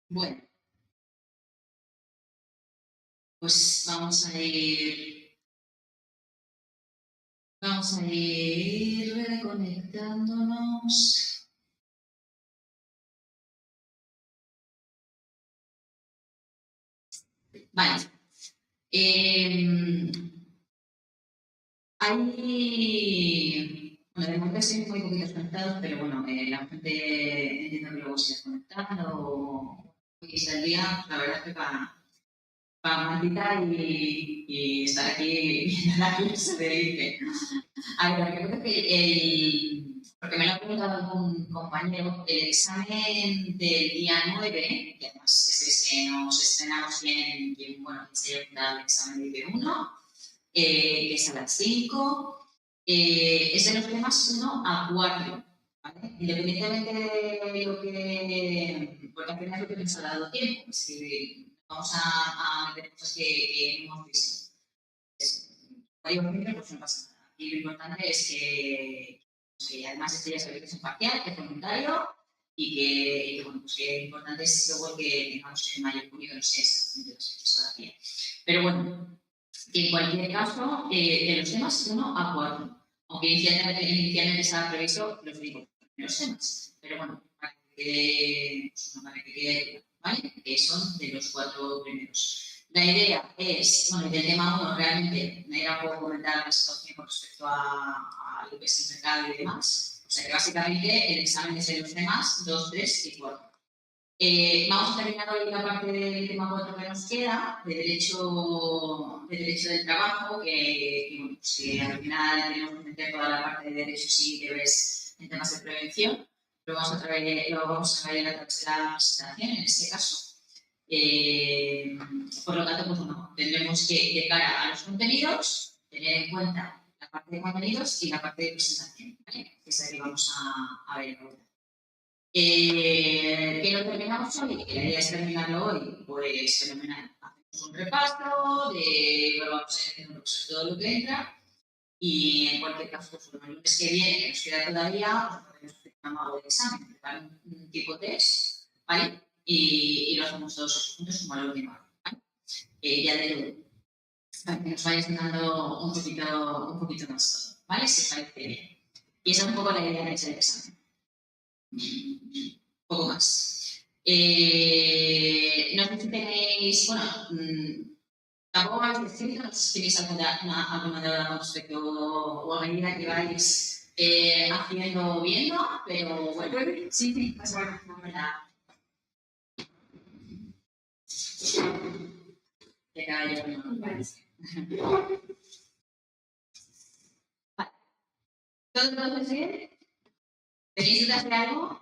Bueno, pues vamos a ir reconectándonos. Vale. Bueno, de momento estoy muy poquitos conectados, pero bueno, la gente entiendo que luego se está conectando y está el día, la verdad es que para maldita y estar aquí viendo la clase de IFE. A ver, lo que pasa es que porque me lo ha preguntado algún compañero, el examen del día 9, que además es el que nos estrenamos bien bueno, que se llama el examen de IFE 1, que es a las 5, es de los temas 1 a 4, ¿vale? Independientemente de lo que, porque al final es lo que nos ha dado tiempo, es que vamos a meter cosas que no hemos visto. Pues no pasa nada. Y lo importante es que además este ya sabe que es imparcial, que es voluntario y que, bueno, pues que lo importante es luego que tengamos en mayo junio, no sé exactamente las fechas todavía. Pero bueno, que en cualquier caso, de los temas 1 a 4, aunque inicialmente estaba previsto los primeros temas, pero bueno, para que quede, ¿vale? Que son de los 4 primeros. La idea es, bueno, del tema 1 realmente era poco comentar la situación con respecto a lo que es el mercado y demás. O sea que básicamente el examen es de los temas 2, 3 y 4. Vamos a terminar hoy la parte del tema 4 que nos queda, de derecho del trabajo, que, bueno, pues que al final tenemos que meter toda la parte de derechos y deberes en temas de prevención. Lo vamos a traer a través de la presentación, en este caso. Por lo tanto, pues bueno, tendremos que, de cara a los contenidos, tener en cuenta la parte de contenidos y la parte de presentación, ¿vale? Que es la que vamos a ver ahora. Que lo terminamos hoy, que la idea es terminarlo hoy, pues fenomenal. Hacemos un repaso vamos a ir haciendo todo lo que entra y en cualquier caso, pues el lunes que viene, que nos queda todavía, pues podemos hacer un amago de examen, preparar un tipo test, ¿vale? Y lo hacemos todos juntos como a la última hora, ¿vale? Ya de luego, para que nos vayas dando un poquito más todo, ¿vale? Si os parece bien. Y esa es un poco la idea de ese examen. Poco más. No sé si tenéis, bueno, tampoco me habéis escrito, no sé si tenéis alguna duda con respecto o a medida que vais haciendo o viendo, pero bueno, sí, pues bueno, no me la. Que caballo no me parece. Vale. ¿Todo entonces bien? ¿Tenéis dudas de algo?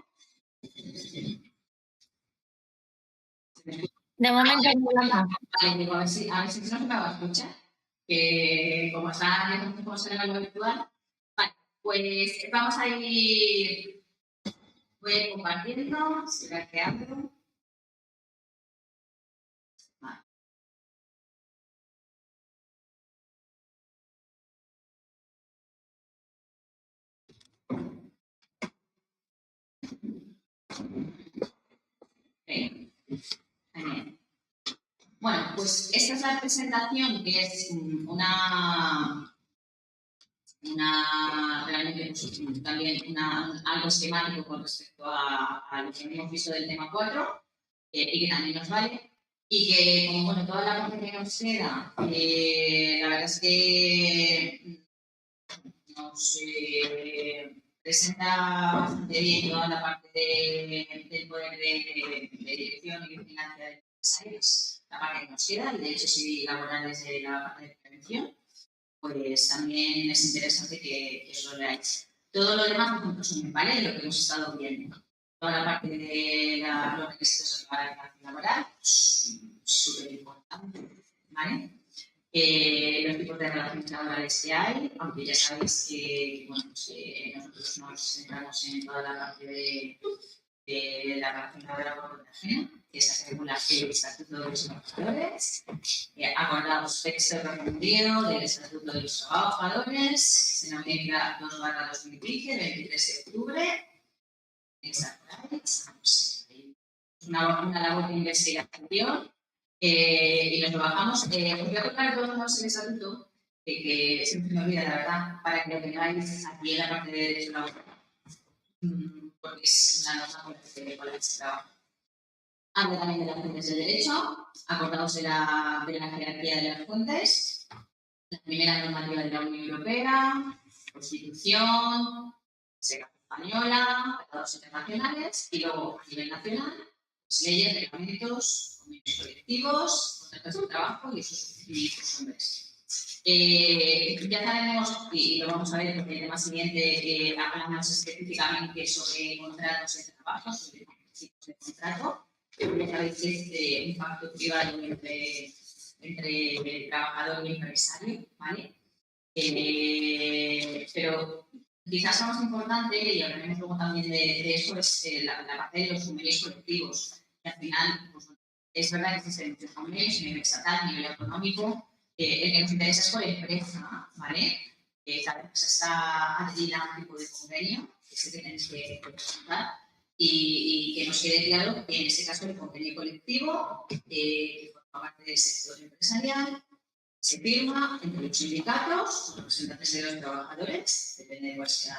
De momento no. Vale, digo, a ver si no se me va a escuchar. Que como está en algo virtual. Vale, pues vamos a ir. Voy a ir compartiendo, si la que abro. Vale. Genial. Bueno, pues esta es la presentación, que es realmente pues, también algo esquemático con respecto a lo que hemos visto del tema 4 y que también nos vale. Y que, como bueno, toda la parte que nos queda, la verdad es que nos presenta bastante bien toda la parte del poder de dirección y vigilancia de empresarios, la parte que nos queda, y de hecho, si laborales de la parte de prevención, pues también es interesante que os lo leáis. Todo lo demás es un resumen, ¿vale? De lo que hemos estado viendo. Toda la parte de los requisitos de la relación laboral, súper importante, ¿vale? Los tipos de relaciones laborales que hay, aunque ya sabéis que bueno, pues, nosotros nos centramos en toda la parte de de la relación laboral por cuenta ajena, que se regula el Estatuto de los Trabajadores, acordados texto refundido del Estatuto de los Trabajadores, se nomina 2/2015, 23 de octubre, una labor de investigación y nos lo bajamos. Os voy a contar todos el estatuto, que siempre me olvida, la verdad, para que lo tengáis aquí en la parte de derecho laboral, porque es una norma con la que se trabaja. Habla también de las fuentes de derecho, acordados de la jerarquía de las fuentes, la primera normativa de la Unión Europea, Constitución, española, tratados internacionales y luego a nivel nacional, pues, leyes, reglamentos, convenios colectivos, contratos de trabajo y sus costumbres. Ya sabemos, y lo vamos a ver porque el tema siguiente hablamos específicamente sobre contratos de trabajo, sobre tipos de contrato. Ya sabéis que es un pacto privado entre el trabajador y el empresario, ¿vale? Pero quizás lo más importante, y hablaremos luego también de eso, es la parte de los convenios colectivos. Que al final, pues, es verdad que existen muchos convenios a nivel estatal, a nivel autonómico. El que nos interesa es por empresa, ¿vale? Cada empresa está adherida a un tipo de convenio, que es el que tenéis que presentar, y que nos quede claro que en este caso el convenio colectivo, que forma parte del sector empresarial, se firma entre los sindicatos, los representantes de los trabajadores, depende de cuál sea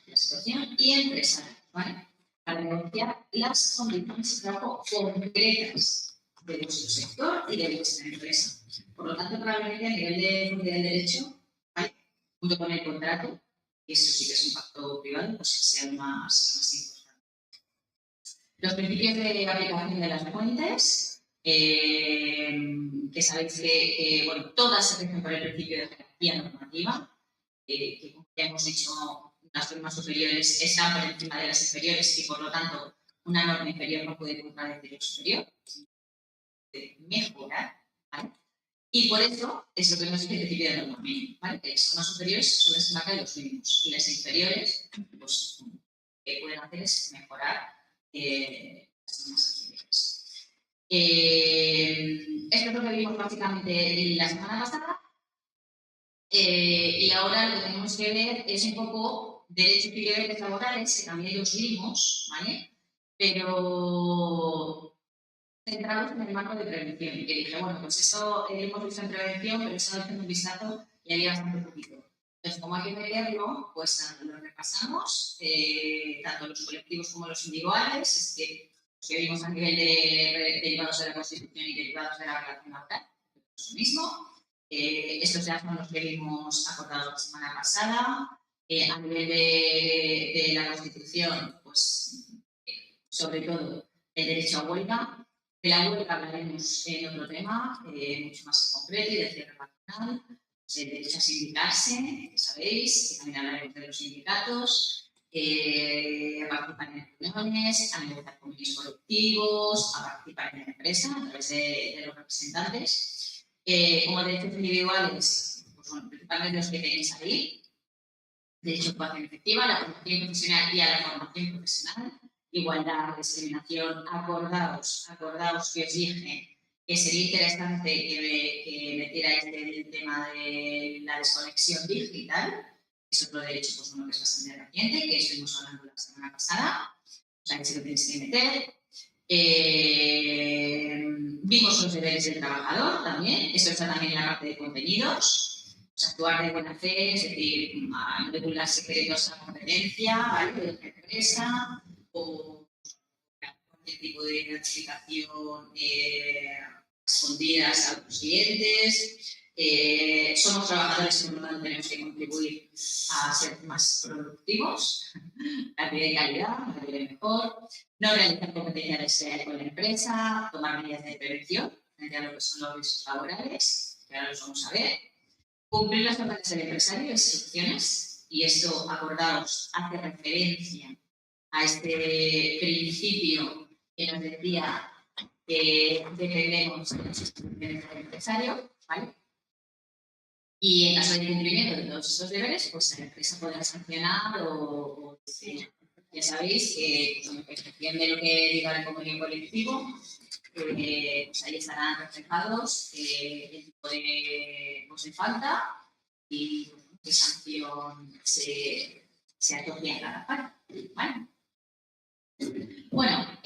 la situación, y empresarios, ¿vale? Para negociar las condiciones de trabajo concretas de vuestro sector y de vuestra empresa. Por lo tanto, probablemente a nivel de derecho, ¿vale? Junto con el contrato, que eso sí que es un pacto privado, pues sea lo más importante. Los principios de aplicación de las fuentes, que sabéis que bueno, todas se rigen por el principio de jerarquía normativa, que como ya hemos dicho, las normas superiores están por encima de las inferiores y por lo tanto una norma inferior no puede contradecir lo superior, puede mejorar, ¿vale? Y por eso es lo que vemos en el principio de norma mínima, ¿vale? Que las normas superiores son las que marcan los mínimos y las inferiores, pues, lo que pueden hacer es mejorar las normas anteriores. Esto es lo que vimos básicamente la semana pasada. Y ahora lo que tenemos que ver es un poco derechos y deberes laborales, que también los vimos, ¿vale? Pero centrados en el marco de prevención. Y que dije, bueno, pues eso hemos visto en prevención, pero eso haciendo un vistazo y había bastante poquito. Entonces, como hay que meterlo, pues lo repasamos, tanto los colectivos como los individuales, es que los que vimos a nivel de derivados de la Constitución y derivados de la relación laboral, es lo mismo. Estos ya son los que vimos acordados la semana pasada. A nivel de la Constitución, pues sobre todo el derecho a huelga. De la huelga hablaremos en otro tema, mucho más concreto y de cierre patronal. El derecho a sindicarse, que sabéis, que también hablaremos de los sindicatos, a participar en reuniones, a negociar convenios colectivos, a participar en la empresa a través de los representantes. Como derechos individuales, pues bueno, principalmente los que tenéis ahí, derecho a ocupación efectiva, la formación profesional y a la formación profesional, igualdad, discriminación, acordaos que os dije que sería interesante que metierais el tema de la desconexión digital, es otro derecho pues, bueno, que es bastante reciente, que estuvimos hablando la semana pasada, o sea que se lo tenéis que meter. Vimos los deberes del trabajador también, eso está también en la parte de contenidos, pues actuar de buena fe, es decir, no divulgar secretos a competencia, ¿vale? De la empresa, o cualquier tipo de gratificación escondidas a los clientes. Somos trabajadores y por lo tanto tenemos que contribuir a ser más productivos, a nivel de calidad, a nivel mejor. No realizar competencia desleal con la empresa, tomar medidas de prevención frente a lo que son los riesgos laborales, que ahora los vamos a ver. Cumplir las órdenes del empresario y las instrucciones, y esto, acordaos, hace referencia a este principio que nos decía que dependemos de las instrucciones del empresario, ¿vale? Y en caso de incumplimiento de todos estos deberes, pues la empresa podrá sancionar o decir. Ya sabéis que, pues, en percepción de lo que diga el convenio colectivo, pues ahí estarán reflejados el tipo de falta y qué sanción se asocia a cada parte. ¿Vale? Bueno,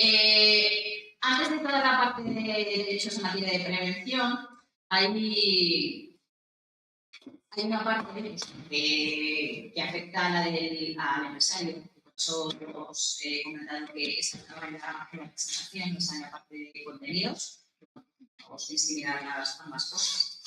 antes de toda la parte de derechos en materia de prevención, hay una parte que afecta a al empresario. Por eso os he comentado que esta estaba en la presentación, no está en la parte de contenidos. Os discriminar ambas cosas.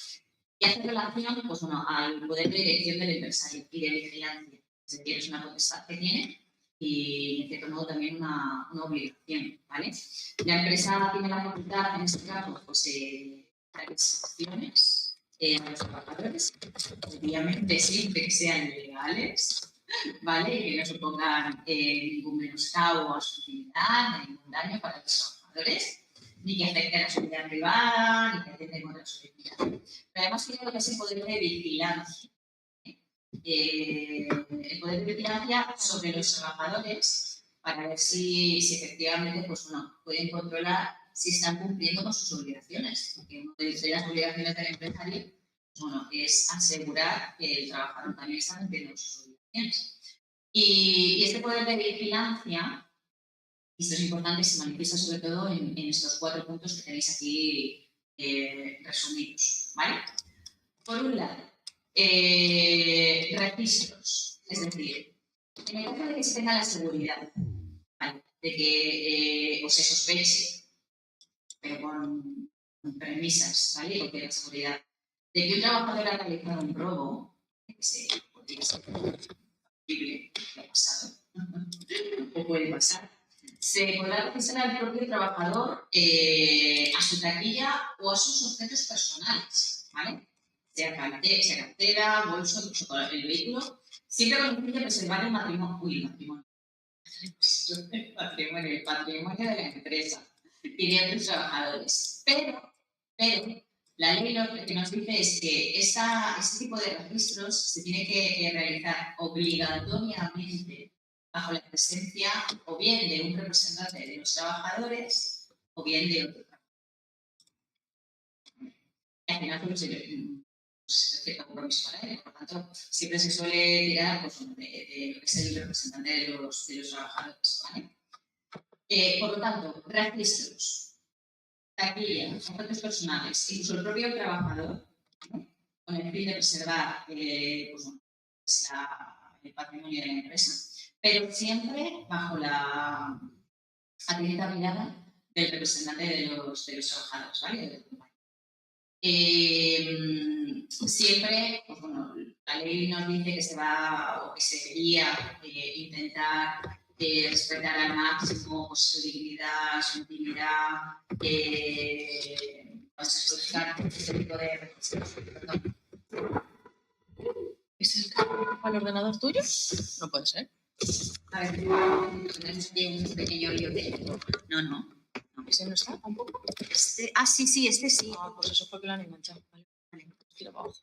Y hace relación pues, bueno, al poder de dirección del empresario y de vigilancia. Es decir, es una potestad que tiene y, en cierto modo, también una obligación. ¿Vale? La empresa tiene la facultad, en este caso, pues, dar instrucciones a los trabajadores, obviamente siempre que sean legales, ¿vale? Y que no supongan ningún menoscabo a su actividad, ni ningún daño para los trabajadores, ni que afecten a su vida privada, ni que atenten contra su dignidad. Pero además tiene lo que es el poder de vigilancia. El poder de vigilancia sobre los trabajadores para ver si efectivamente pues, bueno, pueden controlar si están cumpliendo con sus obligaciones. Porque una de las obligaciones del empresario pues, bueno, es asegurar que el trabajador también está cumpliendo sus obligaciones. Y este poder de vigilancia, y esto es importante, se manifiesta sobre todo en estos 4 puntos que tenéis aquí resumidos. ¿Vale? Por un lado, registros, es decir, en el caso de que se tenga la seguridad, ¿vale? De que o se sospeche, pero con premisas, ¿vale? Porque la seguridad, de que un trabajador ha realizado un robo, que se podría ser posible, que ha pasado, o puede pasar, se podrá registrar al propio trabajador a su taquilla o a sus objetos personales, ¿vale? Sea cartera, bolso, incluso con el vehículo, siempre con el fin de preservar el patrimonio, el patrimonio de la empresa y de otros trabajadores. Pero la ley lo que nos dice es que este tipo de registros se tiene que realizar obligatoriamente bajo la presencia o bien de un representante de los trabajadores o bien de otro. Y al final pues, se cierto compromiso para él. Por tanto, siempre se suele tirar pues, de lo que es el representante de los trabajadores. ¿Vale? Por lo tanto, registros, taquillas, objetos personales, incluso el propio trabajador, ¿no? Con el fin de preservar pues, el patrimonio de la empresa, pero siempre bajo la atenta mirada del representante de los trabajadores, ¿vale? Siempre, pues bueno, la ley nos dice que se va o que se debería intentar respetar al máximo pues, su dignidad, su intimidad, pues, ese tipo de registros. ¿Ese es el ordenador tuyo? No puede ser. A ver, tenemos aquí un pequeño lío de... No. ¿Ese no está tampoco? Sí, este sí. Ah, pues eso fue que lo han enganchado. Vale. Tira para abajo.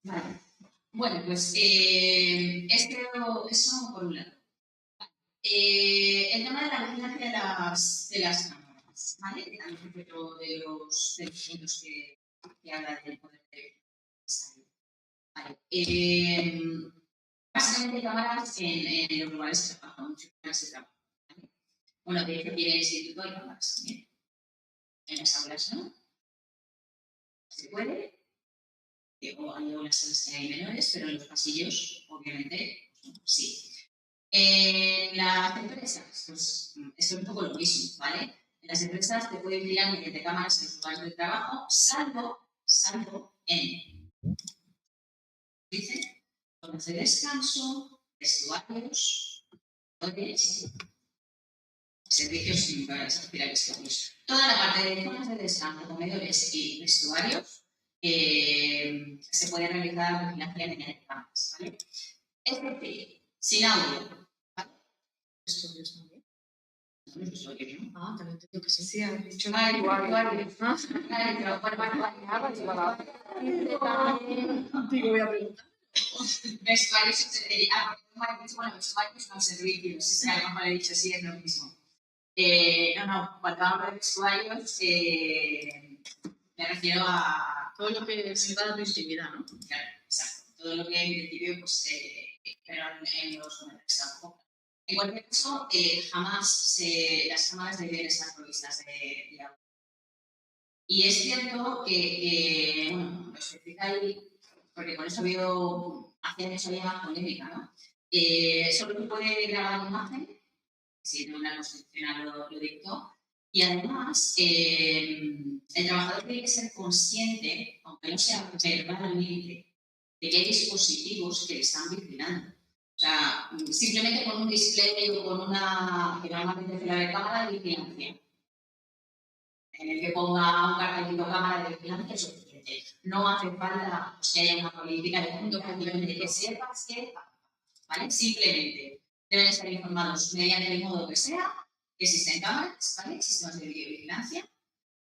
Vale. Bueno, pues eso por un lado. El tema de la vigilancia de las cámaras, ¿vale? Que también es otro de los puntos que habla del poder de empresario. Vale. Básicamente cámaras en los lugares de trabajo, muchos lugares de trabajo. ¿Vale? Bueno, de hecho tiene el instituto hay cámaras también. En las aulas no. Se puede. O hay aulas en las que hay menores, pero en los pasillos, obviamente, pues, no, sí. En las empresas, pues esto es un poco lo mismo, ¿vale? En las empresas te pueden mirar mediante cámaras en los lugares de trabajo, salvo en, dice, zonas de descanso, vestuarios, servicios hospitalarios. Toda la parte de zonas de descanso, comedores y vestuarios se puede realizar vigilancia mediante cámaras, ¿vale? Es decir, sin audio. Estudios también. Los usuarios, ¿no? Ah, también te digo que sí. Sí, has dicho Ay, usuarios. Digo, voy a preguntar. Vestuarios, bueno, vestuarios no servicios, es que a lo mejor he dicho sí, es lo mismo. Cuando hablo de vestuarios, me refiero a Todo lo que se va a tu intimidad, ¿no? claro, exacto. Todo lo que en principio, pues, pero en los menores tampoco. En cualquier caso, jamás las cámaras deben estar provistas de agua. Y es cierto que bueno, lo especifica ahí, porque con eso hace años había polémica, ¿no? Solo se puede grabar imagen, si de una constitucional lo dictó, y además el trabajador tiene que ser consciente, aunque no sea verbalmente, de que hay dispositivos que le están vigilando. O sea, simplemente con un display o con una, que normalmente se la cámara de vigilancia, en el que ponga un cartelito cámara de vigilancia es suficiente. No hace falta que haya una política de comunicación de que sepas que, ¿vale? Simplemente deben estar informados mediante el modo que sea, que existen cámaras, ¿vale? Sistemas de videovigilancia,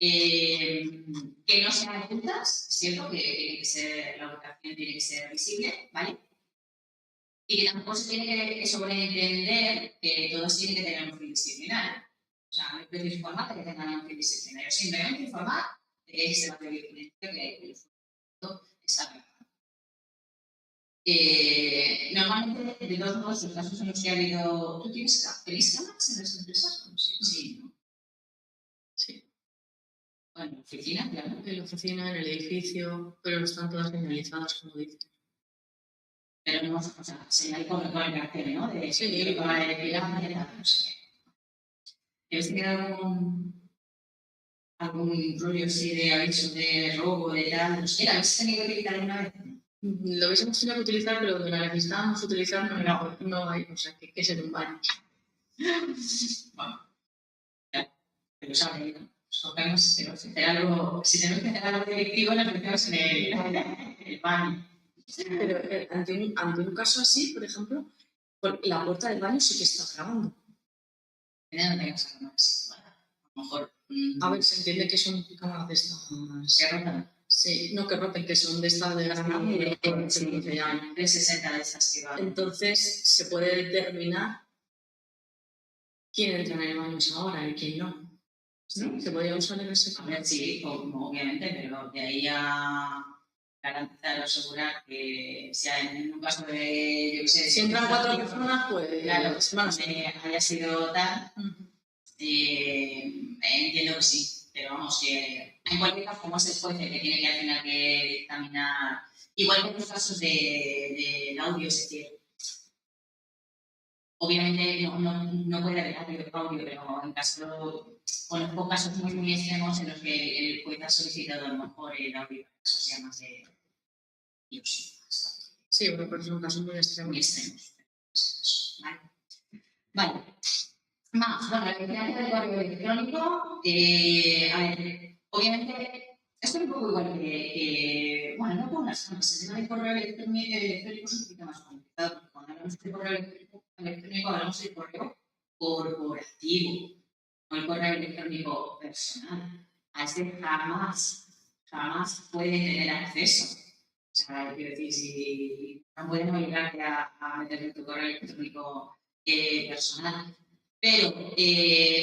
que no sean ocultas, es cierto que tiene que ser, la ubicación tiene que ser visible, ¿vale? Y que tampoco se tiene que sobreentender que todos tienen que tener un fin disciplinario. O sea, no hay que informar que tengan un fin disciplinario, simplemente informar de que hay sistemas de videovigilancia que el funcionamiento está preparado. Normalmente, de todos modos, los casos en los que ha habido. ¿Tú tenéis cámaras en las empresas? Sí, ¿no? Sí. Bueno, en la oficina, claro. En la oficina, en el edificio, pero no están todas señalizadas, como dices. Pero no, o sea, señal con el cartel, ¿no? De Sí, cámara de vigilancia, no sé qué. ¿Habéis tenido algún rollo así de aviso de robo, de tal? No sé, ¿habéis tenido que utilizar alguna vez? Lo hubiésemos tenido que utilizar, pero donde la necesitábamos utilizar no hay, o sea, que es en un baño. Bueno, ya, pero sabe, ¿no? Escogemos, pero si tenemos que hacer algo directivo, nos metemos en el baño. Pero ante un caso así, por ejemplo, la puerta del baño sí que está grabando. No tengas cámaras, bueno, a lo mejor. A ver, se entiende que son cámaras de estas. ¿Se rotan? Sí, no que roten, que son de estas de granada y de 15 años. De 60 de esas que van. Entonces se puede determinar quién entra en el baño a esa hora y quién no. ¿No? Se podría usar en ese caso. Sí, obviamente, pero de ahí a garantizar o asegurar que sea en un caso de, yo qué sé, si entran 4 personas, pues claro, haya sido tal, entiendo que sí, pero vamos, que en cualquier caso, como es el juez que tiene que al final que dictaminar, igual que en los casos del audio, es decir, obviamente no puede haber audio, pero en caso, conozco casos muy extremos en los que el juez ha solicitado a lo mejor el audio, casos ya más de biopsia. Sí, porque son casos muy extremos. Muy extremos. Vale. Más, bueno, la vigilancia del correo electrónico, a ver, obviamente, esto es un poco igual que bueno, no con las cámaras, el tema del correo electrónico es un poquito más complicado, porque cuando hablamos de correo electrónico hablamos del correo corporativo, no el correo electrónico personal. A este jamás puede tener acceso. O sea, quiero decir, si no pueden obligarte a meter tu correo electrónico personal. Pero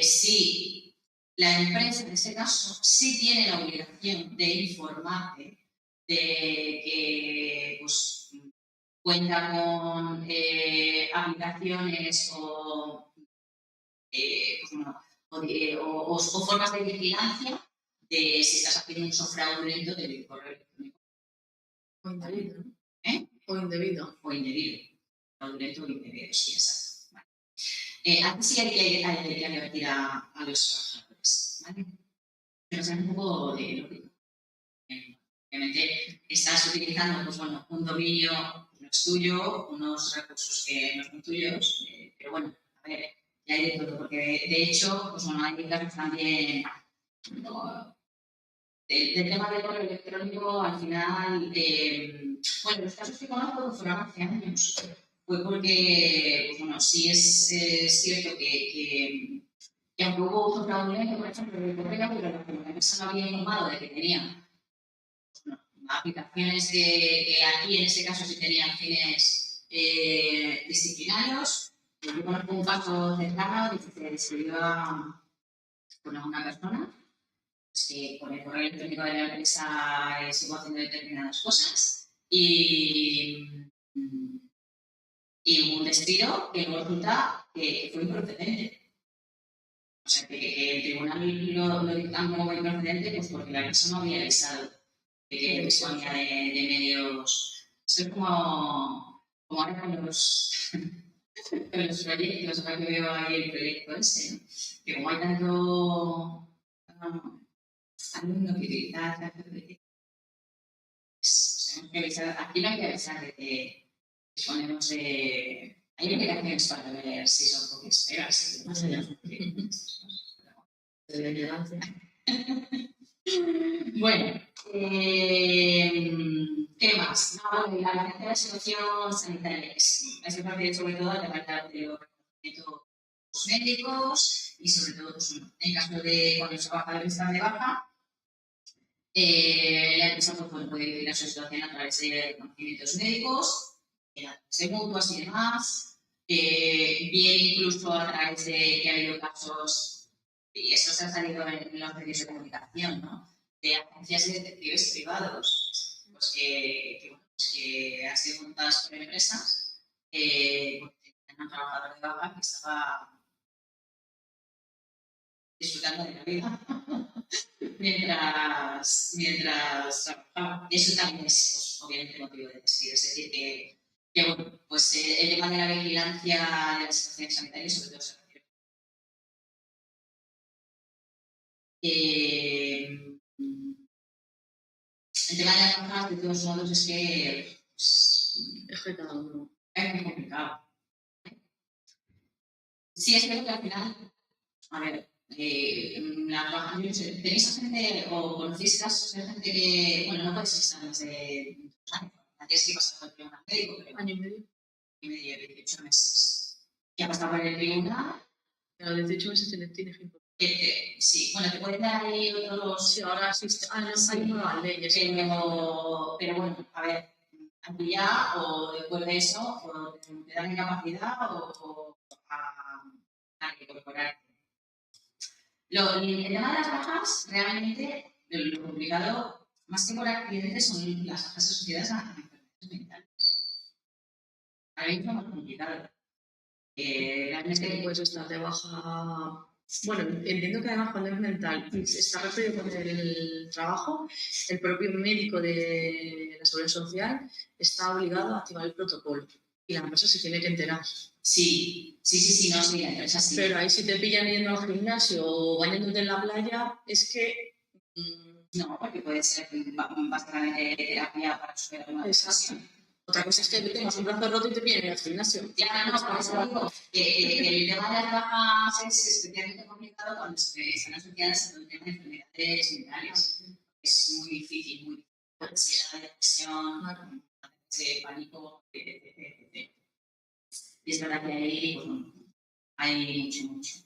si la empresa, en ese caso, sí tiene la obligación de informarte de que pues, cuenta con aplicaciones o formas de vigilancia de si estás haciendo un uso fraudulento del correo electrónico. O indebido, ¿no? O indebido. Fraudulento o indebido, sí, exacto. Aquí sí hay que advertir a los trabajadores, ¿vale? Pero es un poco de lógico. Obviamente estás utilizando pues, bueno, un dominio que no es tuyo, unos recursos que no son tuyos, pero bueno, a ver, ya hay de todo, porque de hecho, pues bueno, hay casos también, ¿no? Del tema del correo electrónico, al final, bueno, los casos que conozco fueron hace años. Fue porque, pues bueno, sí es cierto que Y aunque hubo uso fraudulento, por ejemplo, del correo, pero la empresa no había informado de que tenía aplicaciones que aquí, en este caso, sí tenían fines disciplinarios. Yo conozco un caso cercano de que se escribió a una persona que con el correo electrónico de la empresa estuvo haciendo determinadas cosas y hubo un despido que luego resulta que fue improcedente. O sea, que el tribunal lo dictaminó como improcedente pues porque la empresa no había avisado de que disponía de medios. Esto es como ahora con los proyectos, ahora que veo ahí el proyecto ese, ¿no? Que como hay tanto alumno que utiliza ChatGPT, aquí no hay que avisar de que disponemos de... Hay aplicaciones para ver si son copias pegas, más allá de la ignorancia. Bueno, ¿qué más? No, bueno, la verdad de la situación sanitaria es que parte sobre todo a la falta de los reconocimientos médicos y sobre todo pues, en caso de cuando los trabajadores están de baja, la empresa pues, puede vivir a su situación a través de reconocimientos médicos, de mutuas y demás, bien incluso a través de que ha habido casos, y eso se ha salido en los medios de comunicación, ¿no? De agencias de detectives privados, pues que han sido montadas por empresas, porque tenían un trabajador de baja que estaba disfrutando de la vida mientras trabajaba. Eso también es, pues, obviamente, motivo de despido. Es decir, que bueno, pues el tema de la vigilancia de las situaciones sanitarias, sobre todo se refiere. El tema de las bajas, de todos modos, es que Es que cada uno. Es muy complicado. Sí, es cierto que al final, a ver, las bajas, yo no sé, ¿tenéis a gente o conocéis casos de gente que, bueno, no podéis estar más de 2 años, tienes que pasar por el tribunal médico, pero Año y medio. 18 meses. ¿Qué ha pasado por el tribunal? Pero 18 meses tienes que importar. Sí, bueno, te pueden dar ahí otros... Sí, ahora sí, no hay nuevas leyes. Pero bueno, a ver, aquí ya, o después de eso, o te dan incapacidad o a incorporarte. El tema de las bajas, realmente, lo complicado, más que por accidentes, son las bajas asociadas a enfermedades mentales. A mí es lo más complicado. Realmente puedes estar de baja. Bueno, entiendo que además cuando es mental y está referido con el trabajo, el propio médico de la Seguridad Social está obligado a activar el protocolo y la empresa se tiene que enterar. Sí, no, sí, la empresa sí. Pero ahí si te pillan yendo al gimnasio o bañándote en la playa, es que... No, porque puede ser bastante terapia para superar una depresión. Otra cosa es que tengas un brazo roto y te pillen en el gimnasio. Ya, no, por eso digo que el tema de las bajas es especialmente complicado cuando están asociadas a todo el tema de enfermedades mentales. Es muy difícil, muy difícil. Ansiedad, depresión, pánico, etc. Y es verdad que ahí, pues, bueno, hay mucho.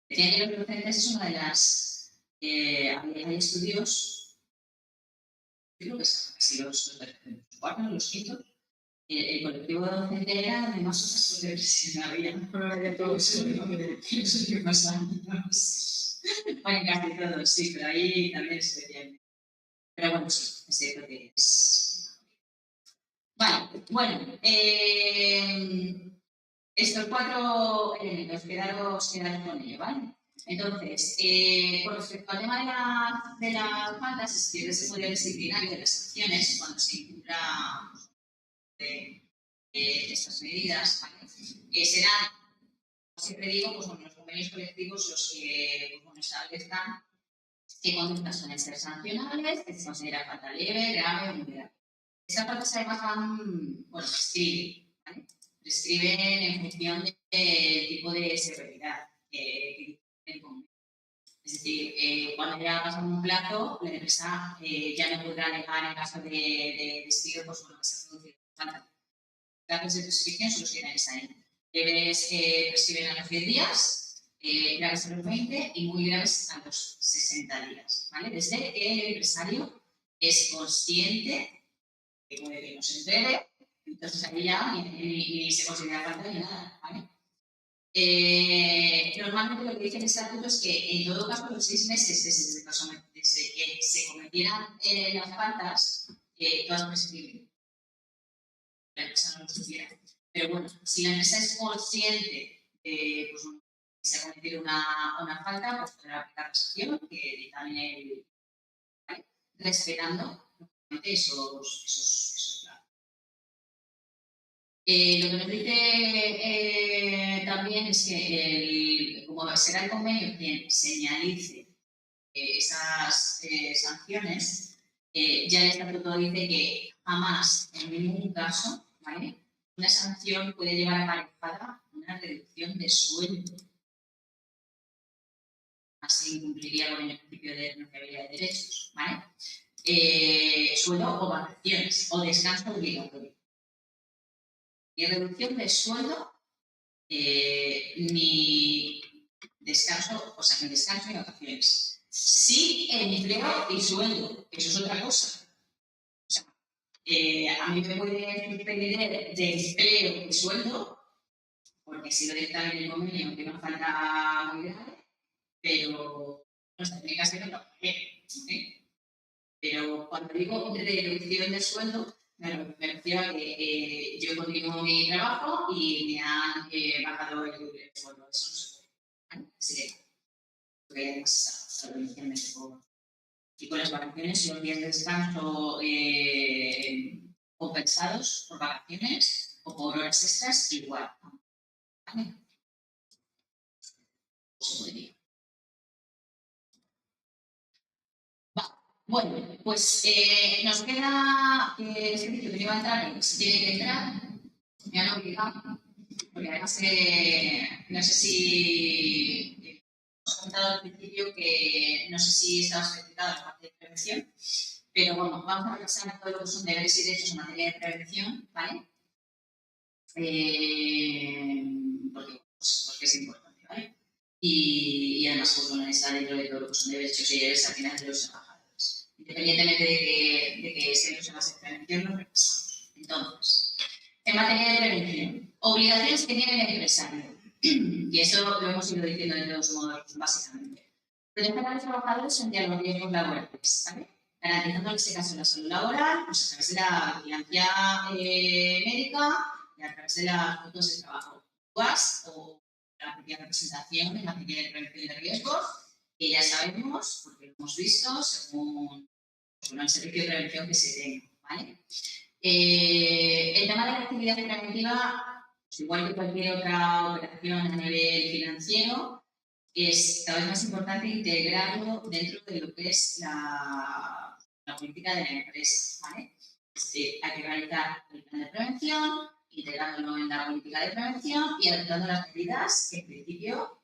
Decían que los docentes es una de las... hay estudios, yo creo que son casi los cuartos, los quintos. El colectivo docente era de más casos de depresión había. Ahora ya todos En los últimos años. Bueno, casi todos, sí, pero ahí también especialmente. Pero bueno, sí, es cierto que es... Vale, bueno, estos 4 elementos, quedaros con ello, ¿vale? Entonces, con respecto al tema de las faltas, es decir, ese poder disciplinario de las sanciones, cuando se incumpla estas medidas, ¿vale? Serán, como siempre digo, pues, los convenios colectivos los que pues, establezcan qué conductas suelen ser sancionables, que se considera falta leve, grave o muy grave. Esas faltas además van, prescriben, ¿vale? Prescriben en función del tipo de severidad que tienen convenio. Es decir, cuando ya pasan un plazo, la empresa ya no podrá negar en caso de despido por lo que se ha producido falta. Plazos de prescripción solo tienen ahí. Leves prescriben a los 10 días graves a los 20 y muy graves a los 60 días, ¿vale? Desde que el empresario es consciente que puede que no se entere, entonces ahí ya ni se considera falta ni nada, ¿vale? Normalmente lo que dice el estatuto es que en todo caso los 6 meses desde que se cometieran las faltas, todas prescriben. La empresa no lo supiera. Pero bueno, si la empresa es consciente de pues, que se ha cometido una falta, pues podrá aplicar la sanción que dictamine el, ¿vale? Respetando esos plazos. Lo que nos dice también es que como será el convenio quien señalice esas sanciones, ya el estatuto dice que jamás, en ningún caso, ¿vale?, una sanción puede llevar aparejada una reducción de sueldo. Así incumpliría con el principio de renunciabilidad de derechos, ¿vale? Sueldo o vacaciones o descanso obligatorio. Ni reducción de sueldo, ni descanso, o sea, ni descanso ni vacaciones. Sí, empleo y sueldo, eso es otra cosa. O sea, a mí me puede suspender de empleo y sueldo, porque ha sido dictado en el convenio que no falta muy grave, pero no sé, tiene que ser otra manera, ¿eh? Pero cuando digo reducción de sueldo, me refiero a que yo continúo mi trabajo y me han bajado el sueldo. Eso no se puede, ¿vale? Así que, porque además está inicialmente y con las vacaciones y los días de descanso compensados por vacaciones o por horas extras, igual, ¿vale? Se podría. Bueno, pues nos queda el servicio que no iba a entrar y si tiene que entrar, me han obligado, porque además no sé si os he comentado al principio que no sé si estaba especificado la parte de prevención, pero bueno, vamos a repasar todo lo que son deberes y derechos en materia de prevención, ¿vale? Porque es importante, ¿vale? Y además, pues bueno, está dentro de todo lo que son derechos y deberes al final de los trabajadores. Independientemente de que estemos en la prevención, lo repasamos. Entonces, en materia de prevención, obligaciones que tiene el empresario. Y eso lo hemos ido diciendo de todos modos, básicamente. Proteger a los trabajadores frente a los riesgos laborales, ¿vale? Garantizando en este caso la salud laboral, pues a través de la vigilancia médica y a través de las fotos de trabajo. O la propia representación en materia de prevención de riesgos, que ya sabemos, porque lo hemos visto, según el servicio de prevención que se tenga, ¿vale? El tema de la actividad preventiva, pues igual que cualquier otra operación a nivel financiero, es cada vez más importante integrarlo dentro de lo que es la política de la empresa, ¿vale? Es decir, hay que realizar el plan de prevención, integrándolo en la política de prevención y adoptando las medidas que en principio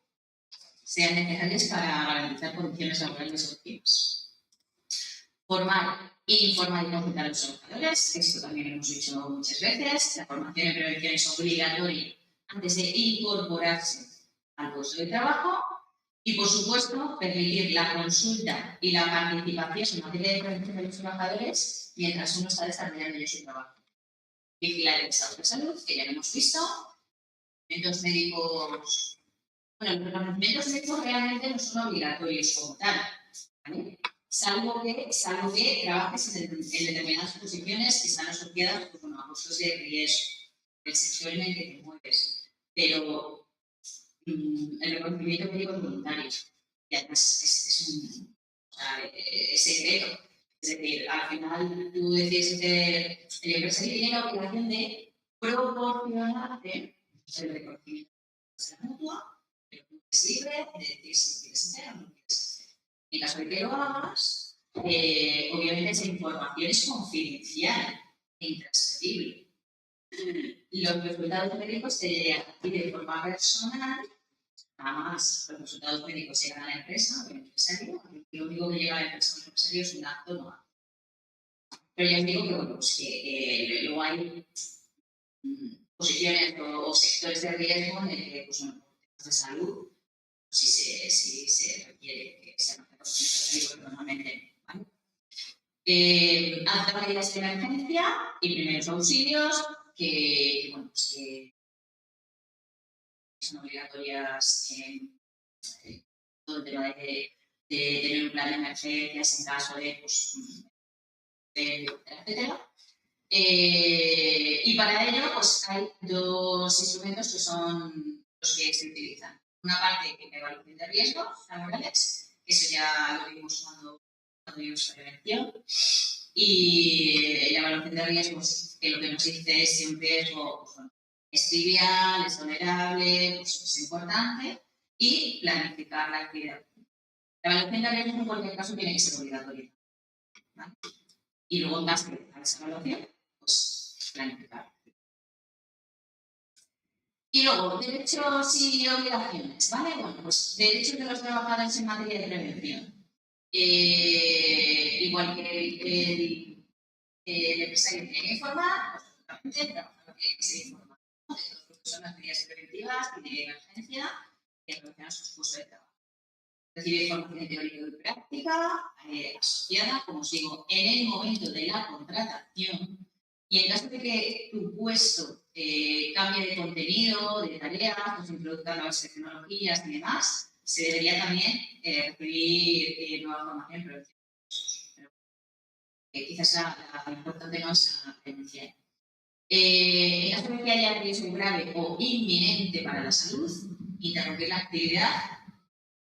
sean necesarias para garantizar condiciones laborales óptimas. Formar e informar y consultar a los trabajadores, que esto también lo hemos dicho muchas veces. La formación en prevención es obligatoria antes de incorporarse al puesto de trabajo. Y, por supuesto, permitir la consulta y la participación en materia de prevención de los trabajadores mientras uno está desarrollando ya su trabajo. Vigilar el estado de salud, que ya lo hemos visto. Reconocimientos médicos. Bueno, los reconocimientos médicos realmente no son obligatorios como tal, ¿vale? Salvo que trabajes en determinadas posiciones que están asociadas pues, bueno, a puestos de riesgo del sector en el que te mueves. Pero el reconocimiento médico es voluntario y además es secreto. Es decir, al final tú decides hacer, el empresario tiene la obligación de proporcionarte el reconocimiento de la mutua, pero tú eres libre de decir si lo quieres hacer o no lo quieres hacer. En caso de que lo hagas, obviamente esa información es confidencial e intransferible. Los resultados médicos te llegan a ti de forma personal. Además, los resultados médicos llegan a la empresa, al empresario. Lo único que llega a la empresa al empresario es un acto no apto. Pero ya os digo que, bueno, pues que luego hay posiciones o sectores de riesgo en el que, pues, bueno, temas de salud, si se requiere que se haga normalmente. ¿Vale? Adoptar medidas de emergencia y primeros auxilios que, bueno, pues que son obligatorias todo el tema de tener un plan de emergencias en caso de, pues, etcétera. Y para ello, pues hay dos instrumentos que son los que se utilizan. Una parte que es evaluación de riesgos laborales, que eso ya lo vimos cuando vimos prevención. Y la evaluación de riesgos, que lo que nos dice es si un riesgo, pues, bueno, es trivial, es tolerable, pues es importante, y planificar la actividad. La evaluación de riesgos en cualquier caso tiene que ser obligatoria, ¿vale? Y luego, en base a esa evaluación, pues planificar. Y luego, derechos y obligaciones, ¿vale? Bueno, pues derechos de los trabajadores en materia de prevención. Igual que el empresario tiene que informar, pues el trabajador tiene que ser informado de todo lo que son las medidas preventivas y de emergencia que relacionan sus puestos de trabajo. Recibe formación teórica y práctica asociada, como os digo, en el momento de la contratación. Y en caso de que tu puesto cambie de contenido, de tareas, pues introduzca nuevas tecnologías y demás, se debería también recibir nueva formación en prevención. Pero quizás la importante no es la prevención. En caso de que haya riesgo grave o inminente para la salud, interrumpir la actividad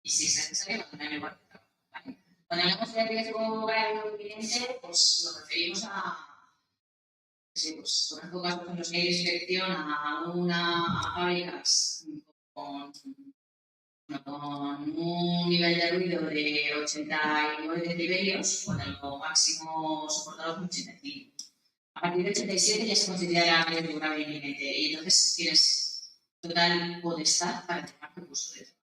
y, si es necesario, abandonar el lugar de trabajo. ¿Vale? Cuando hablamos de riesgo grave o inminente, pues nos referimos a, sí, pues, por ejemplo, casos en los que hay inspección a fábricas con un nivel de ruido de 89 decibelios, cuando lo máximo soportado es 85. A partir de 87 ya se considera riesgo grave e inminente, y entonces tienes total potestad para dejar tu puesto de trabajo.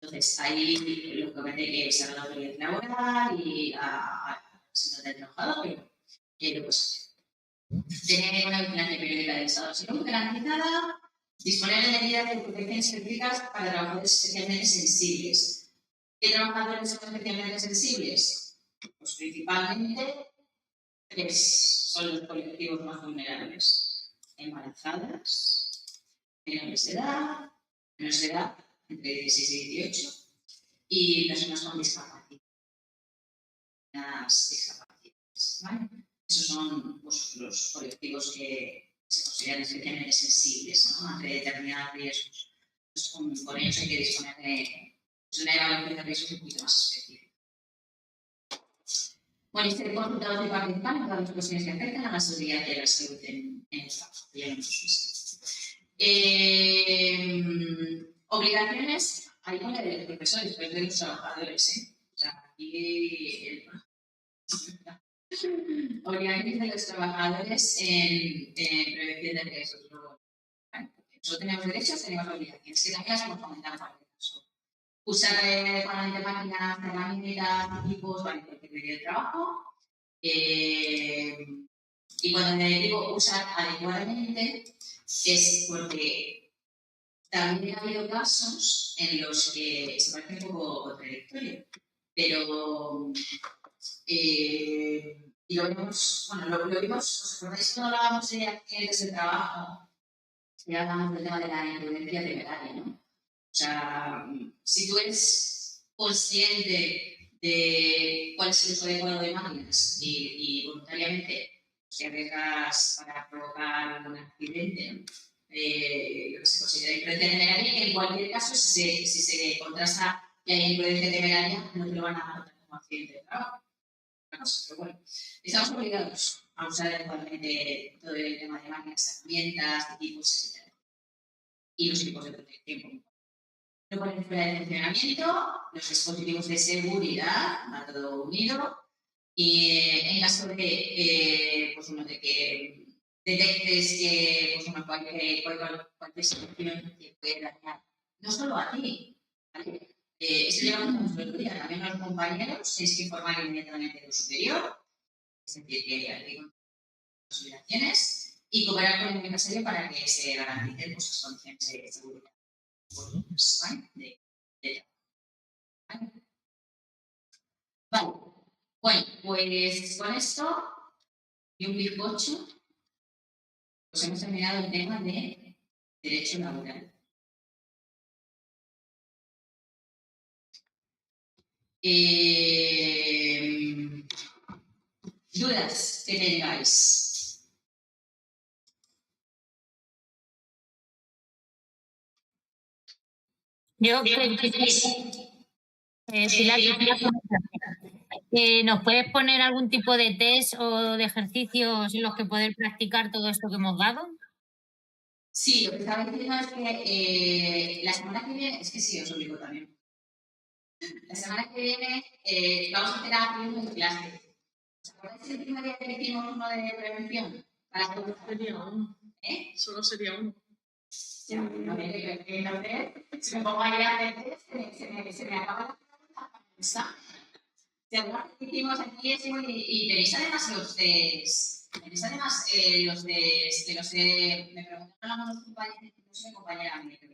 Entonces, ahí lo que comete que se haga la autoridad laboral y a representante del trabajador, pero ¿qué lo puedes hacer? Tener una vigilancia periódica del estado de salud garantizada, disponer de medidas de protección específicas para trabajadores especialmente sensibles. ¿Qué trabajadores son especialmente sensibles? Pues principalmente tres son los colectivos más vulnerables: embarazadas, menores de edad entre 16 y 18, y personas con discapacidad. ¿Vale? Esos son, pues, los colectivos que se consideran especialmente sensibles, ¿no?, ante determinados riesgos. Entonces, con ellos hay que disponer de una evaluación de riesgos un poquito más específica. Bueno, este consultado de participar en todas las cuestiones que afectan a la seguridad y a la salud en el trabajo, ya lo hemos visto. Obligaciones, hay una de los profesores, pero de los trabajadores, O sea, aquí obligaciones de los trabajadores en prevención de riesgos. ¿Vale? Nosotros tenemos derechos, tenemos obligaciones, que también las hemos comentado en cualquier caso. Usar adecuadamente máquinas, herramientas, equipos, para cualquier medio de trabajo. Y cuando me digo usar adecuadamente, es porque también ha habido casos en los que se parece un poco contradictorio, pero y lo vimos, bueno, lo vimos, ¿os acordáis cuando hablábamos de accidentes de trabajo? Ya hablamos del tema de la imprudencia temeraria, ¿no? O sea, si tú eres consciente de cuál es el uso adecuado de máquinas y voluntariamente te arriesgas para provocar un accidente, ¿no?, lo que se considera imprudencia temeraria, que en cualquier caso, si se contrasta que hay imprudencia temeraria, no te lo van a contar como accidente de trabajo. Pero bueno, estamos obligados a usar adecuadamente todo el tema de máquinas, herramientas, equipos, etc. Y los equipos de protección. No poner fuera de funcionamiento los dispositivos de seguridad, va todo unido. Y en caso de, pues, de que detectes que, pues, cualquier situación que puede dañar, no solo a ti, ¿vale? Esto llevamos el otro día, también a los compañeros, tienes que informar inmediatamente de lo superior, es decir, que hay las obligaciones, y cooperar con el empresario para que se garanticen, pues, las condiciones de seguridad. pues, ¿vale? ¿Vale? Vale. Bueno, pues con esto y un bizcocho, pues hemos terminado el tema de derecho laboral. Dudas que tengáis. Yo creo que ¿nos puedes poner algún tipo de test o de ejercicios en los que poder practicar todo esto que hemos dado? Sí, lo que estaba diciendo es que la semana que viene, es que sí, os obligo también. La semana que viene vamos a hacer algo en clase. ¿Os acordáis del primer día que hicimos uno de prevención? Solo sería uno. Solo sería uno. Ya, no tiene que ver. Entonces, si me pongo ahí a hacer test, se me acaba la cabeza. Si además hicimos aquí eso y tenéis además los test. Tenéis además los test, me preguntaron algunos compañeros, no sé, compañera mía, que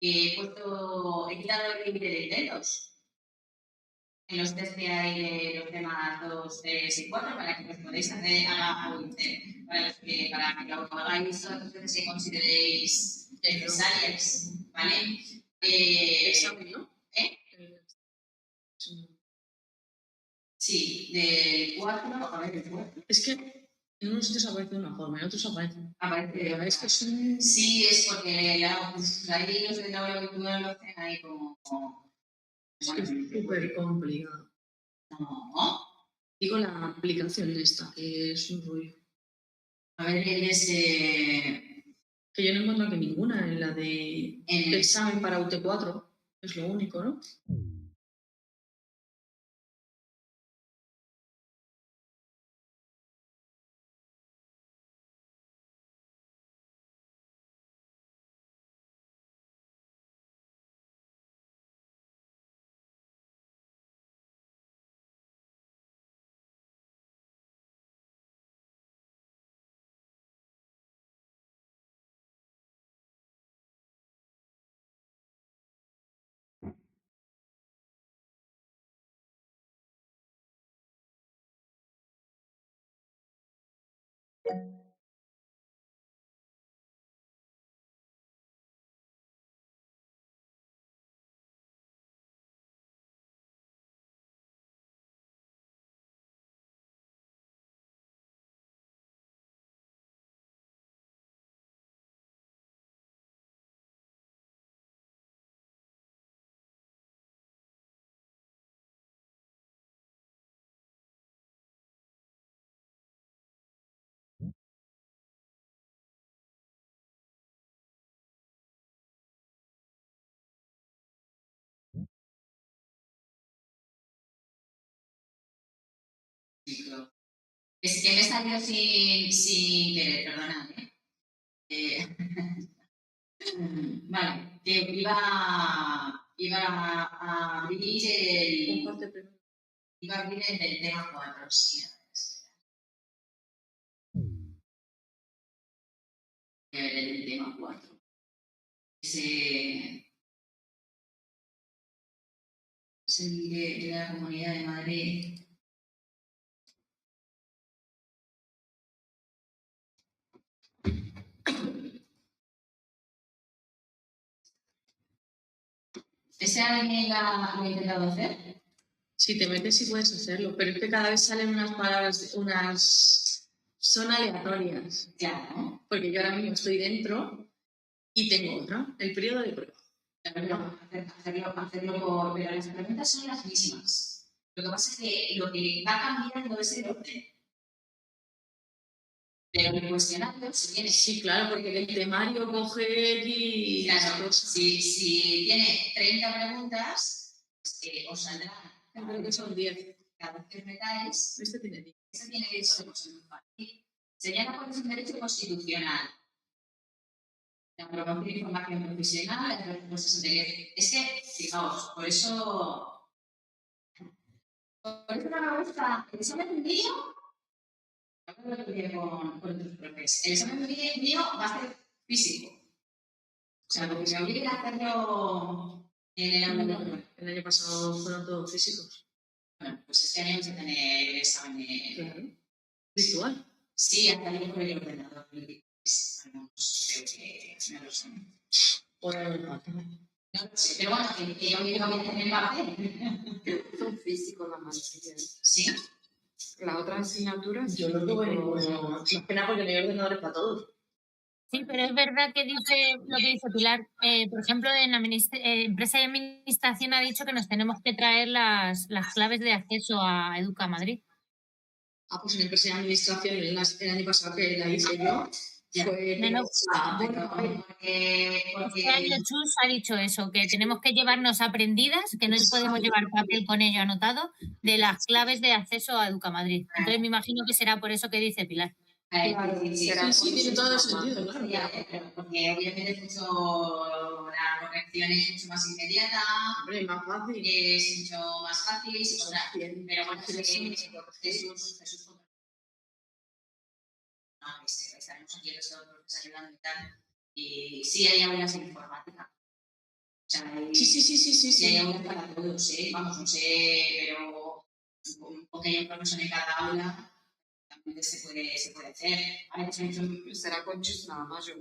he quitado el límite de dedos en los test que hay de los temas 2, 3 y 4 para que os podáis hacer para que lo hagáis todas las veces que consideréis necesarias, ¿vale? Examen, ¿no? Sí, del 4, a ver, el 4. Es que en unos sitios aparece de una forma, en otros aparece de otra. Es que sí, es porque ahí los de la habitual lo hacen ahí como es que es súper complicado. No. Digo la aplicación esta, que es un rollo. A ver, que yo no encuentro aquí ninguna en la de examen para UT4. Es lo único, ¿no? Es que me salió sin querer, perdonad. Vale, que iba a abrir el tema 4, sí. El tema 4. Es el de la Comunidad de Madrid. ¿Ese alguien lo ha intentado hacer? Si te metes sí puedes hacerlo, pero es que cada vez salen unas palabras, son aleatorias. Claro. Porque yo ahora mismo estoy dentro y tengo otra, el periodo de prueba. Hacerlo pero las preguntas son las mismas. Lo que pasa es que lo que va cambiando es el orden. Pero el cuestionario, si tiene... Sí, claro, porque el temario coge y... Claro, si tiene 30 preguntas, pues os saldrán... Creo que son 10. Cada vez que os metáis... Este tiene 10. Este tiene 10 de muy fácil. Se llama por un derecho constitucional. La promoción de información profesional, las respuestas anteriores. Es que, fijaos, por eso no me gusta el examen mío. Lo que con otros profes. El examen mío va a ser físico. O sea, porque me obliguen a hacerlo en el aula. El año pasado fueron todos físicos. Bueno, pues este año vamos a tener examen Claro. Virtual. Sí, hasta yo por el ordenador. Vamos, creo que no lo sé. O no, No lo sé, pero bueno, que yo voy a tener papel. Son físicos la mayoría. Sí. La otra asignatura. yo no tuve ninguno. Más que nada porque no hay ordenadores para todos. Sí, pero es verdad que dice lo que dice Pilar. Por ejemplo, en Empresa y Administración ha dicho que nos tenemos que traer las claves de acceso a Educa Madrid. Pues en Empresa y Administración, el año pasado que la hice yo, fue... Este año Chus ha dicho eso, que tenemos que llevarnos aprendidas, que no podemos llevar papel con ello anotado, de las claves de acceso a Educa Madrid. Entonces me imagino que será por eso que dice Pilar. Claro, sí, tiene todo el sentido, claro. Porque obviamente es mucho, la corrección es mucho más inmediata, Hombre, más fácil. es mucho más fácil, se podrá, pero bueno, Jesús estaremos aquí los profesores ayudando y tal, y sí hay aulas en informática. O sea, sí hay aulas para todos, vamos, no sé, pero un pequeño profesor en cada aula también se puede hacer. A ver, será con Chus nada más, yo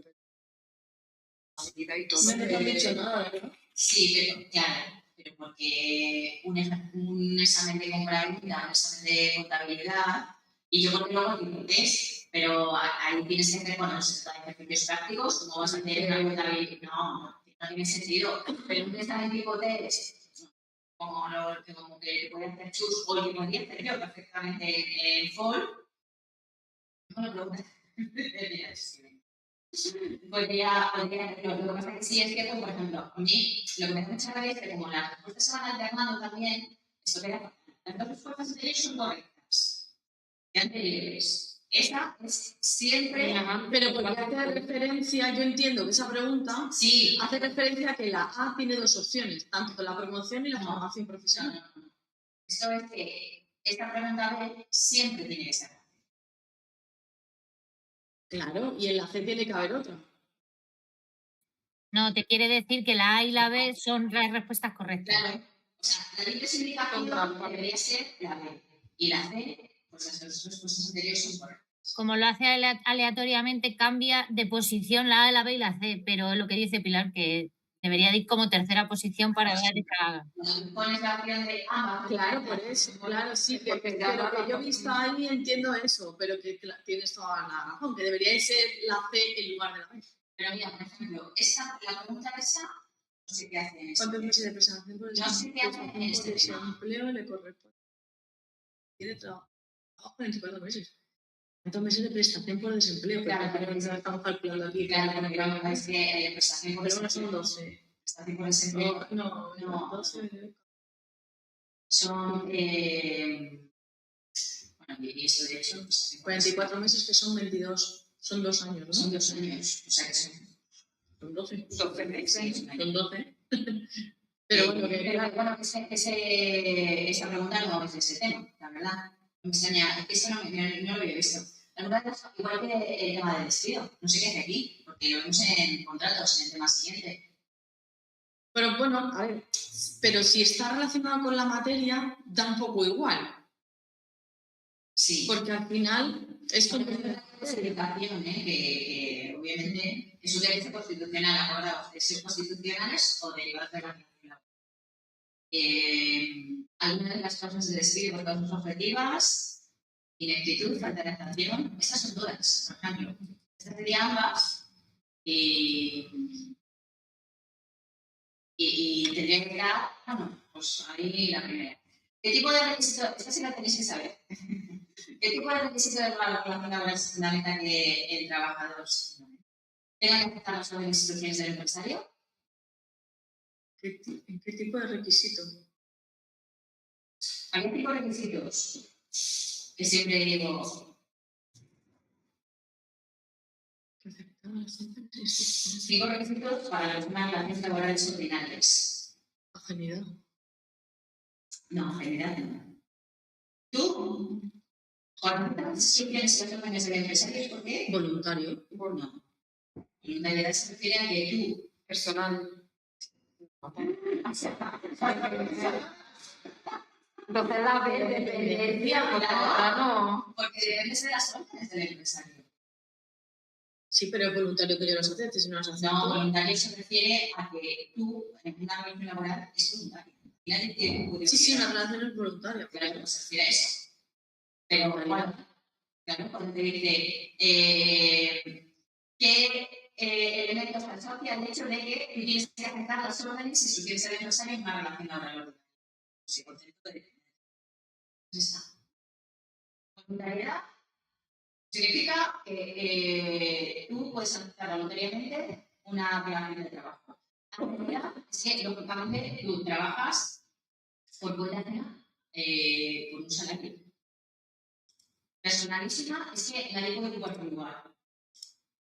y todo. No te han dicho nada, ¿verdad? Sí, pero claro, pero porque un examen de contabilidad, un examen de contabilidad, y yo creo que luego te test, pero ahí tienes que hacer, bueno, se trata de ejercicios prácticos, como vas a hacer una contabilidad, no tiene sentido, pero un examen tipo test, como que te puede hacer Chus, o que podría hacer yo perfectamente en FOL, no me preguntes. Podría, lo que pasa es que sí es cierto, por ejemplo, a mí lo que me hace mucha rabia es que como las respuestas se van alternando también, esto queda las dos respuestas anteriores son correctas. Y anteriores. Esta es siempre... Pero porque hace referencia, yo entiendo que esa pregunta hace referencia a que la A tiene dos opciones, tanto la promoción y la formación profesional. No. Esto es que esta pregunta B siempre tiene que ser. Claro, y en la C tiene que haber otra. No, te quiere decir que la A y la B son las respuestas correctas. Claro. O sea, la libre significativa debería ser la B. Y la C, pues las dos respuestas anteriores son correctas. Como lo hace aleatoriamente, cambia de posición la A, la B y la C, pero lo que dice Pilar, que debería ir como tercera posición para ver que haga. Pones la opción de ambas. Claro, por eso, claro, sí, pero que yo he visto ahí entiendo eso, pero que tienes toda la razón, que debería ser la C en lugar de la B. Pero mira, por ejemplo, la pregunta esa, no sé qué hace en ¿Cuántos meses de prestación por desempleo le corresponde? Tiene trabajo 24 meses. ¿Cuántos meses de prestación por desempleo? Claro, pero estamos calculando aquí. Claro, pero es que prestación por desempleo son 12. Prestación por desempleo. No, 12. Son, bueno, y esto de hecho... 44 meses que son 22. Son 2 años, ¿no? Son 2 años, o sea que son 12. 12 meses. Son 12. Pero bueno, esa pregunta no es de ese tema, la verdad. Me extraña, es que eso no lo había visto. La verdad es igual que el tema del despido. No sé qué hace aquí, porque lo vemos en contratos, en el tema siguiente. Pero bueno, a ver, pero si está relacionado con la materia, da un poco igual. Sí. Porque al final es como una educación, que obviamente es un derecho constitucional acordado de ser constitucionales o derivados de la legislación. Algunas de las causas de despido por causas objetivas, ineptitud, falta de adaptación, esas son todas, por ejemplo. Estas serían ambas y tendría que quedar, bueno, pues ahí la primera. ¿Qué tipo de requisito? Esta sí la tenéis que saber. ¿Qué tipo de requisito de relación laboral es fundamental que el trabajador tenga que aceptar las órdenes e instrucciones del empresario? ¿En qué tipo de requisito? Hay un tipo de requisitos que siempre digo. Cinco requisitos para las relaciones laborales ordinarias. Afinidad. No, afinidad no. ¿Tú? Cuando las instrucciones y las órdenes del empresario, ¿por qué? Voluntario. No. Voluntariedad se refiere a que tú Personal. Entonces la dependencia, pues ahora no. Porque depende de las órdenes del empresario. Sí, pero es voluntario que yo los acepte, si no los acepto. No, voluntario se refiere a que tú, en una relación laboral, es voluntario. Nadie te puede Sí, obligar. una relación es voluntaria. Claro, se refiere a eso. Pero bueno, claro, cuando te dice qué elementos asocia el hecho de que tú tienes que aceptar las órdenes si tú quieres ser empresario en una relación laboral. Sí, concepto de esa. Voluntariedad significa que tú puedes aceptar voluntariamente una relación de trabajo. La voluntariedad es que, lógicamente, tú trabajas por cuenta ajena, por un salario. Personalísima es que nadie puede ocupar tu lugar.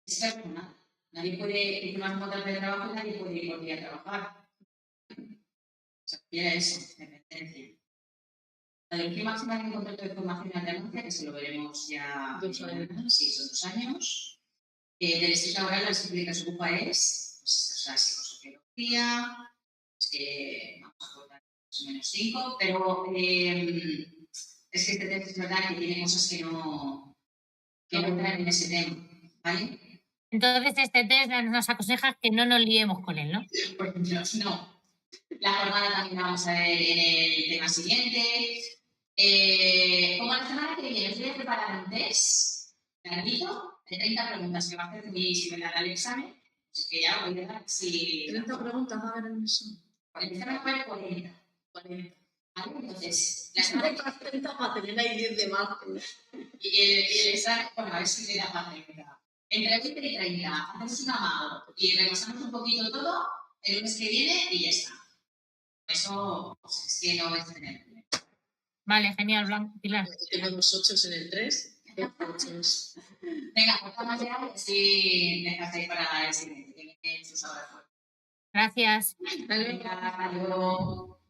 Es personal. Nadie puede ir a un contrato de trabajo y nadie puede ir por ti a trabajar. Se refiere a eso, dependencia. La duración máxima de un contrato de formación y alternancia, que se lo veremos ya. 2 años. Sí, son 2 años. Del estilo laboral, la disciplina que se ocupa es pues, la psicosociología, vamos a cortar más o menos 5, pero es que este texto es verdad que tiene cosas que no entran en ese tema, ¿vale? Entonces, este test nos aconseja que no nos liemos con él, ¿no? Por ejemplo, no. La jornada también la vamos a ver en el tema siguiente. Como la semana que viene os voy a preparar un test larguito de 30 preguntas que va a hacer muy similar al examen. Pues que ya voy a dar si... 30 preguntas va a haber en eso. El examen fue 40. 40. ¿Vale? Entonces, la semana que 30 para tener ahí 10 de más. y el examen, bueno, a ver si me da fácil. Entre 20 y 30, hacemos un amago y repasamos un poquito todo el lunes que viene y ya está. Eso pues, es que no es tener. Vale, genial, Blanca, Pilar. Tenemos 8 en el 3. Venga, cortamos ya y así dejasteis para el siguiente, que viene sus horas. Gracias. Venga, hasta luego.